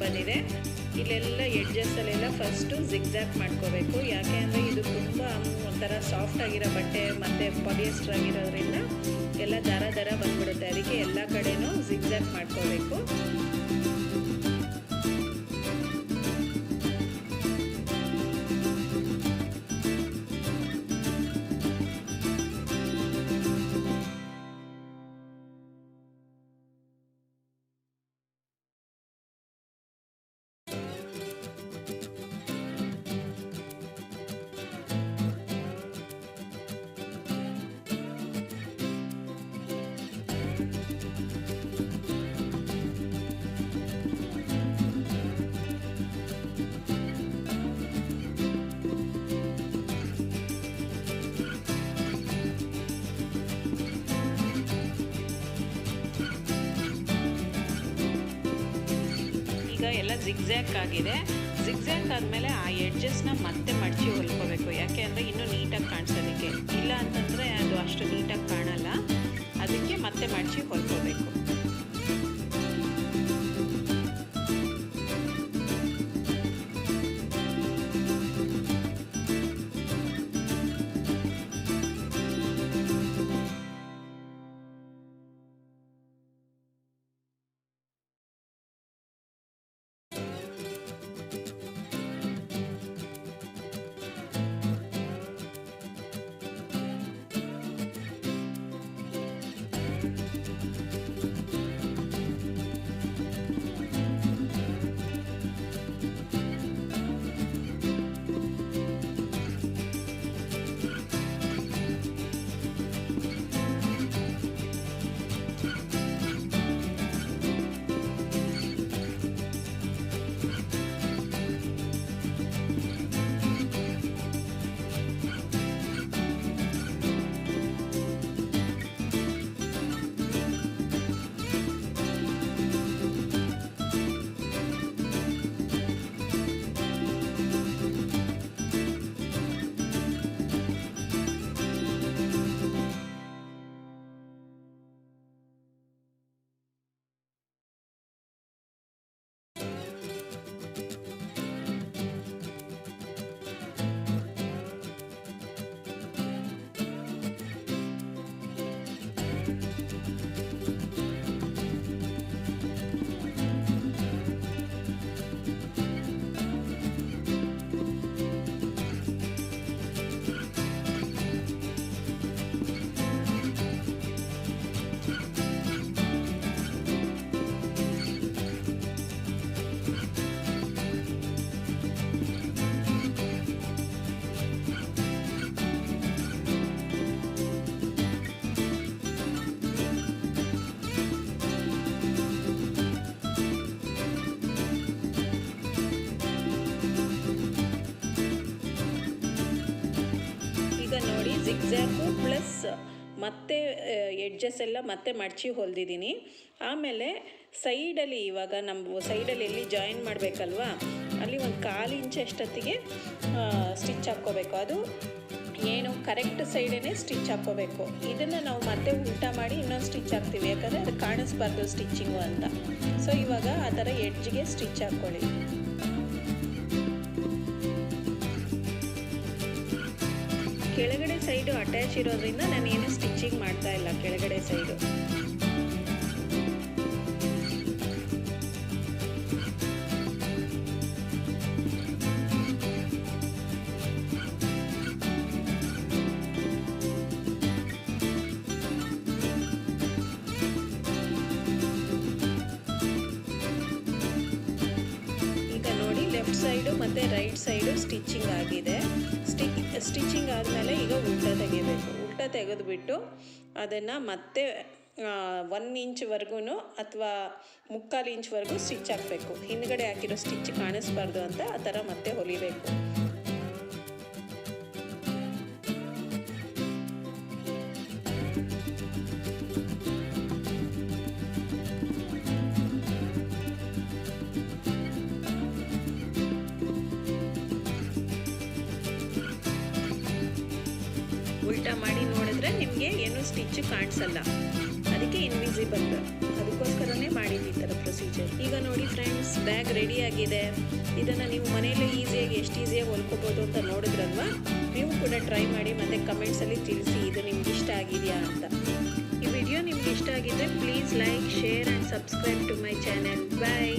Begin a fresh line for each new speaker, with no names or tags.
ಬಂದಿದೆ. ಇಲ್ಲೆಲ್ಲ ಎಡ್ಜಸ್ಸಲ್ಲೆಲ್ಲ first zigzag ಮಾಡ್ಕೋಬೇಕು. ಯಾಕೆ ಅಂದರೆ ಇದು ತುಂಬ ಒಂಥರ ಸಾಫ್ಟ್ ಆಗಿರೋ ಬಟ್ಟೆ ಮತ್ತು ಪಾಲಿಯೆಸ್ಟರ್ ಆಗಿರೋದ್ರಿಂದ ಎಲ್ಲ ದರ ಬಂದ್ಬಿಡುತ್ತೆ. ಅದಕ್ಕೆ ಎಲ್ಲ ಕಡೆನೂ ಜಿಗ್ಜ್ಯಾಗ್ ಮಾಡ್ಕೋಬೇಕು. ಎಲ್ಲ ಜಿಗ್ಜ್ಯಾಗ್ ಆಗಿದೆ. ಜಿಗ್ಜ್ಯಾಗ್ ಆದಮೇಲೆ ಆ ಎಡ್ಜಸ್ನ ಮತ್ತೆ ಮಡಚಿ ಹೊಲ್ಕೋಬೇಕು. ಯಾಕೆ ಅಂದರೆ ಇನ್ನೂ ನೀಟಾಗಿ ಕಾಣಿಸೋದಕ್ಕೆ. ಇಲ್ಲ ಅಂತಂದರೆ ಅದು ಅಷ್ಟು ನೀಟಾಗಿ ಕಾಣಲ್ಲ. ಅದಕ್ಕೆ ಮತ್ತೆ ಮಡಚಿ ಹೊಲ್ಕೋಬೇಕು. ಜಿಗ್ಜ್ಯಾಗು ಪ್ಲಸ್ ಮತ್ತೆ ಎಡ್ಜಸ್ ಎಲ್ಲ ಮತ್ತೆ ಮಡಚಿ ಹೊಲ್ದಿದ್ದೀನಿ. ಆಮೇಲೆ ಸೈಡಲ್ಲಿ ಇವಾಗ ನಮ್ಮ ಸೈಡಲ್ಲಿ ಎಲ್ಲಿ ಜಾಯಿನ್ ಮಾಡಬೇಕಲ್ವಾ, ಅಲ್ಲಿ ಒಂದು 1/4 ಇಂಚ್ ಅಷ್ಟೊತ್ತಿಗೆ ಸ್ಟಿಚ್ ಹಾಕ್ಕೋಬೇಕು. ಅದು ಏನು ಕರೆಕ್ಟ್ ಸೈಡೇ ಸ್ಟಿಚ್ ಹಾಕ್ಕೋಬೇಕು. ಇದನ್ನು ನಾವು ಮತ್ತೆ ಉಲ್ಟಾ ಮಾಡಿ ಇನ್ನೊಂದು ಸ್ಟಿಚ್ ಹಾಕ್ತೀವಿ, ಯಾಕಂದರೆ ಅದು ಕಾಣಿಸ್ಬಾರ್ದು ಸ್ಟಿಚ್ಚಿಂಗು ಅಂತ. ಸೊ ಇವಾಗ ಆ ಥರ ಎಡ್ಜ್ಗೆ ಸ್ಟಿಚ್ ಹಾಕ್ಕೊಳ್ಳಿ. ಕೆಳಗಡೆ ಸೈಡು ಅಟ್ಯಾಚ್ ಇರೋದ್ರಿಂದ ನಾನೇನು ಸ್ಟಿಚಿಂಗ್ ಮಾಡ್ತಾ ಇಲ್ಲ ಕೆಳಗಡೆ ಸೈಡು. ಈಗ ನೋಡಿ ಲೆಫ್ಟ್ ಸೈಡು ಮತ್ತು ರೈಟ್ ಸೈಡು ಸ್ಟಿಚಿಂಗ್ ಆಗಿದೆ. ಸ್ಟಿಚಿಂಗ್ ಆದಮೇಲೆ ಈಗ ಉಲ್ಟಾ ತೆಗಿಬೇಕು. ಉಲ್ಟಾ ತೆಗೆದುಬಿಟ್ಟು ಅದನ್ನು ಮತ್ತೆ 1 ಇಂಚ್ವರೆಗೂ ಅಥವಾ 3/4 ಇಂಚ್ವರೆಗೂ ಸ್ಟಿಚ್ ಹಾಕಬೇಕು. ಹಿಂದ್ಗಡೆ ಹಾಕಿರೋ ಸ್ಟಿಚ್ ಕಾಣಿಸ್ಬಾರ್ದು ಅಂತ ಆ ಥರ ಮತ್ತೆ ಹೊಲಿಬೇಕು. ಉಲ್ಟಾ ಮಾಡಿ ನೋಡಿದ್ರೆ ಅಂದರೆ ನಿಮಗೆ ಏನು ಸ್ಟಿಚ್ ಕಾಣಿಸಲ್ಲ, ಅದಕ್ಕೆ ಇನ್ವಿಸಿಬಲ್. ಅದಕ್ಕೋಸ್ಕರನೇ ಮಾಡಿದ್ದು ಈ ಥರ ಪ್ರೊಸೀಜರ್. ಈಗ ನೋಡಿ ಫ್ರೆಂಡ್ಸ್, ಬ್ಯಾಗ್ ರೆಡಿ ಆಗಿದೆ. ಇದನ್ನು ನೀವು ಮನೆಯಲ್ಲೇ ಈಸಿಯಾಗಿ ಎಷ್ಟು ಈಸಿಯಾಗಿ ಹೊಲ್ಕೋಬೋದು ಅಂತ ನೋಡಿದ್ರಲ್ವಾ? ನೀವು ಕೂಡ ಟ್ರೈ ಮಾಡಿ ಮತ್ತು ಕಮೆಂಟ್ಸಲ್ಲಿ ತಿಳಿಸಿ ಇದು ನಿಮ್ಗೆ ಇಷ್ಟ ಆಗಿದೆಯಾ ಅಂತ. ಈ ವಿಡಿಯೋ ನಿಮ್ಗೆ ಇಷ್ಟ ಆಗಿದ್ದರೆ please like, share and subscribe to my channel. Bye.